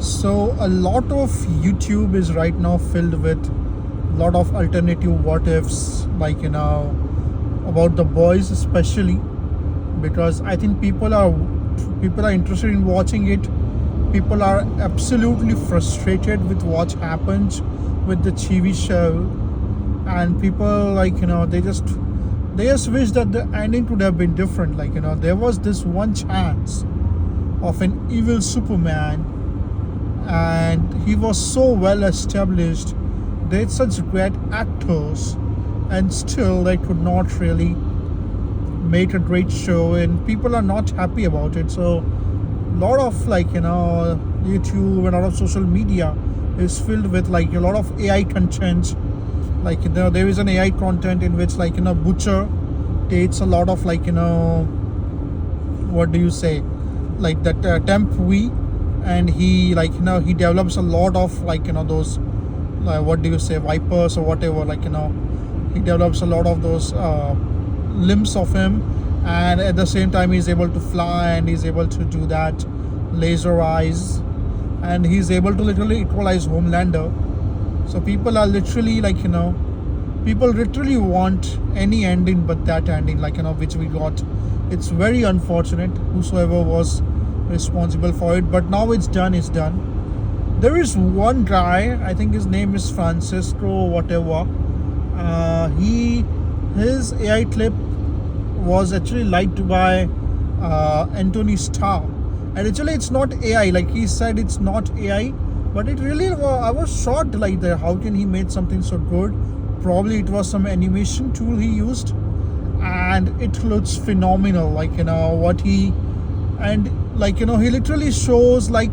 So a lot of YouTube is right now filled with a lot of alternative what ifs, like about the boys especially, because I think people are interested in watching it. People are absolutely frustrated with what happens with the TV show, and people they just wish that the ending could have been different. There was this one chance of an evil Superman, and he was so well established. They had such great actors, and still they could not really make a great show, and people are not happy about it. So a lot of YouTube and a lot of social media is filled with a lot of AI content. There is an AI content in which Butcher takes a lot of what do you say, like that temp V, and he develops a lot of those what do you say, vipers or whatever. He develops a lot of those limbs of him, and at the same time he's able to fly, and he's able to do that laser eyes, and he's able to literally equalize Homelander. So people are literally people literally want any ending but that ending, which we got. It's very unfortunate, whosoever was responsible for it, but now it's done. There is one guy, I think his name is Francisco whatever. His AI clip was actually liked by Antony Starr, and actually it's not AI. He said it's not AI, but it really I was shocked that how can he made something so good. Probably it was some animation tool he used, and it looks phenomenal. What he and he literally shows like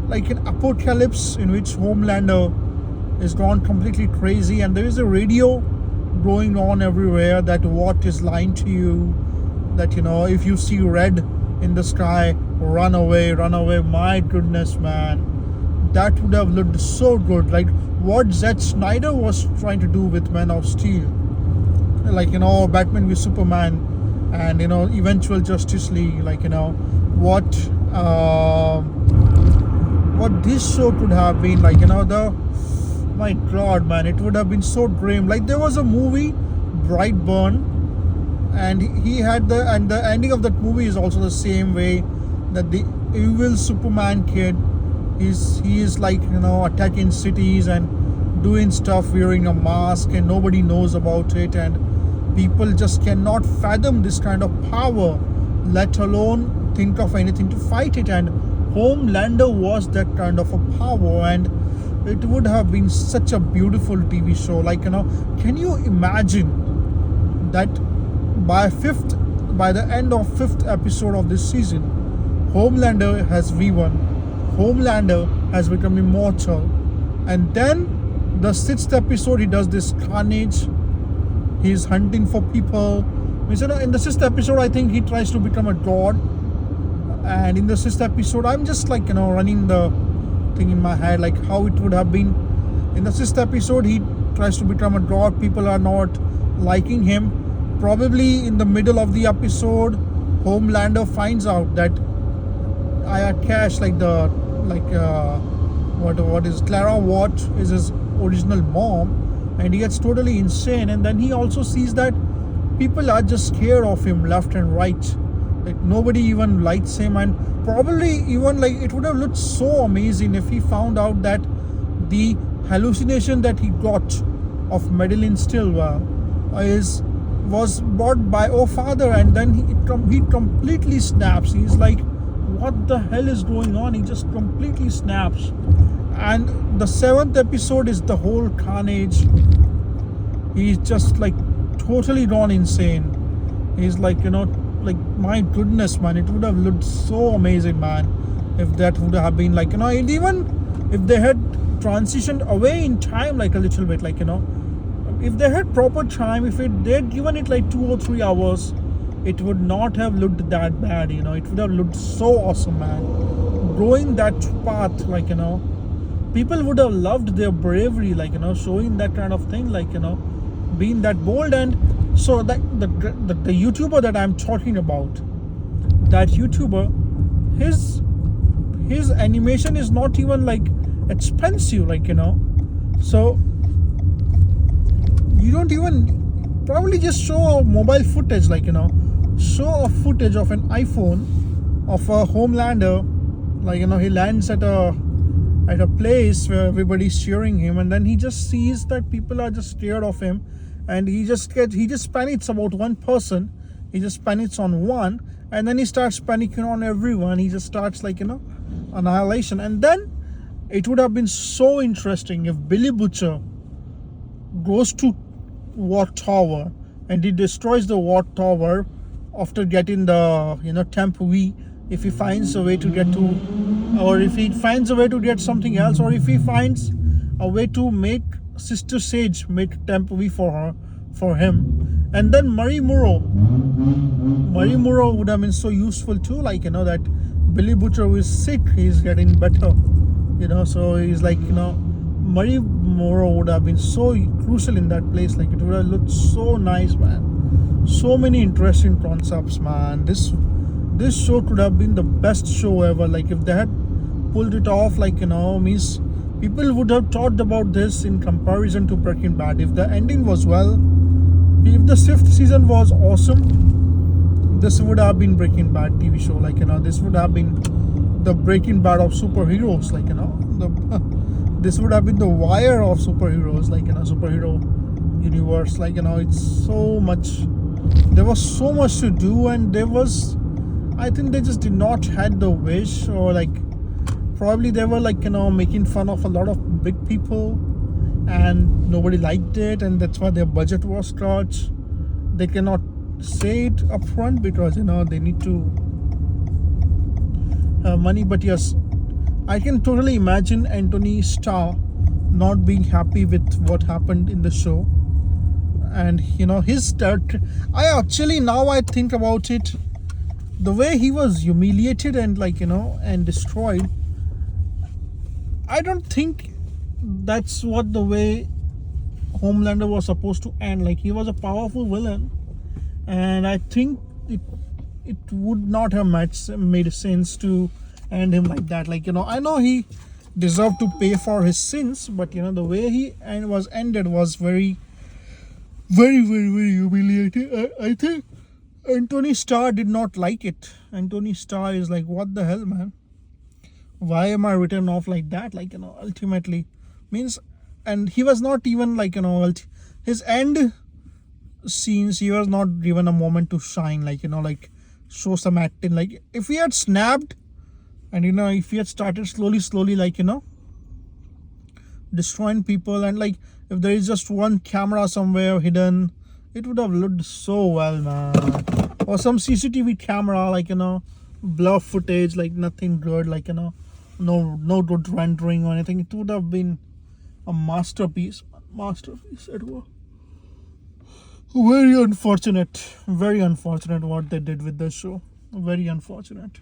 an apocalypse in which Homelander is gone completely crazy, and there is a radio going on everywhere that what is lying to you, that if you see red in the sky, run away. My goodness, man, that would have looked so good, like what Zack Snyder was trying to do with Man of Steel, Batman v Superman, and eventual Justice League. What this show could have been, my god, man, it would have been so grim. There was a movie Brightburn, and the ending of that movie is also the same way, that the evil Superman kid he is attacking cities and doing stuff wearing a mask, and nobody knows about it, and people just cannot fathom this kind of power, let alone think of anything to fight it. And Homelander was that kind of a power, and it would have been such a beautiful TV show. Can you imagine that by the end of fifth episode of this season, Homelander has V1, Homelander has become immortal, and then the sixth episode he does this carnage. He's hunting for people. In the sixth episode, I think he tries to become a god, and in the sixth episode, I'm just running the thing in my head, how it would have been. In the sixth episode, he tries to become a god. People are not liking him. Probably in the middle of the episode, Homelander finds out that Cash, what is Clara Watt is his original mom, and he gets totally insane. And then he also sees that people are just scared of him left and right. Nobody even likes him, and probably even it would have looked so amazing if he found out that the hallucination that he got of Madeline Stillwell was bought by father, and then he completely snaps. He's like, what the hell is going on? He just completely snaps. And the seventh episode is the whole carnage. He's just totally gone insane. He's my goodness, man, it would have looked so amazing, man, if that would have been and even if they had transitioned away in time a little bit, if they had proper time, if they had given it 2 or 3 hours, it would not have looked that bad. It would have looked so awesome, man. Going that path, people would have loved their bravery, showing that kind of thing, being that bold. And so the YouTuber that I'm talking about, that YouTuber, his animation is not even like expensive, like, so you don't even probably just show a mobile footage, like, show a footage of an iPhone of a homelander, like, he lands at a place where everybody's cheering him, and then he just sees that people are just scared of him, and he just panics about one person. He just panics on one, and then he starts panicking on everyone. He just starts, like, annihilation. And then it would have been so interesting if Billy Butcher goes to Watt Tower and he destroys the Watt Tower after getting the temp V. If he finds a way to get to, or if he finds a way to get something else, or if he finds a way to make Sister Sage make temp V for him. And then Murray Murrow would have been so useful too, like, that Billy Butcher is sick, he's getting better, so he's like, Murray Murrow would have been so crucial in that place. Like, it would have looked so nice, man. So many interesting concepts, man. This show could have been the best show ever. Like, if they had pulled it off, like, means people would have talked about this in comparison to Breaking Bad. If the ending was well, if the 5th season was awesome, this would have been Breaking Bad TV show. Like, this would have been the Breaking Bad of superheroes. Like, this would have been the Wire of superheroes. Like, superhero universe. Like, it's so much. There was so much to do, and I think they just did not had the wish, or like probably they were like making fun of a lot of big people, and nobody liked it, and that's why their budget was scratched. They cannot say it upfront because they need to have money. But yes, I can totally imagine Antony Starr not being happy with what happened in the show, and his character. Now I think about it, the way he was humiliated and and destroyed, I don't think that's what the way Homelander was supposed to end. Like, he was a powerful villain, and I think it would not have made sense to end him like that. Like, I know he deserved to pay for his sins, but the way he was ended was very, very, very, very humiliating. I think Antony Starr did not like it. Antony Starr is like, what the hell, man? Why am I written off like that? Like, ultimately means, and he was not even like, his end scenes, he was not given a moment to shine, like, like show some acting. Like, if he had snapped, and if he had started slowly, like, destroying people, and like if there is just one camera somewhere hidden, it would have looked so well, man. Or some CCTV camera, like, blur footage, like nothing good, like, no good rendering or anything. It would have been a masterpiece. It was very unfortunate what they did with the show. Very unfortunate.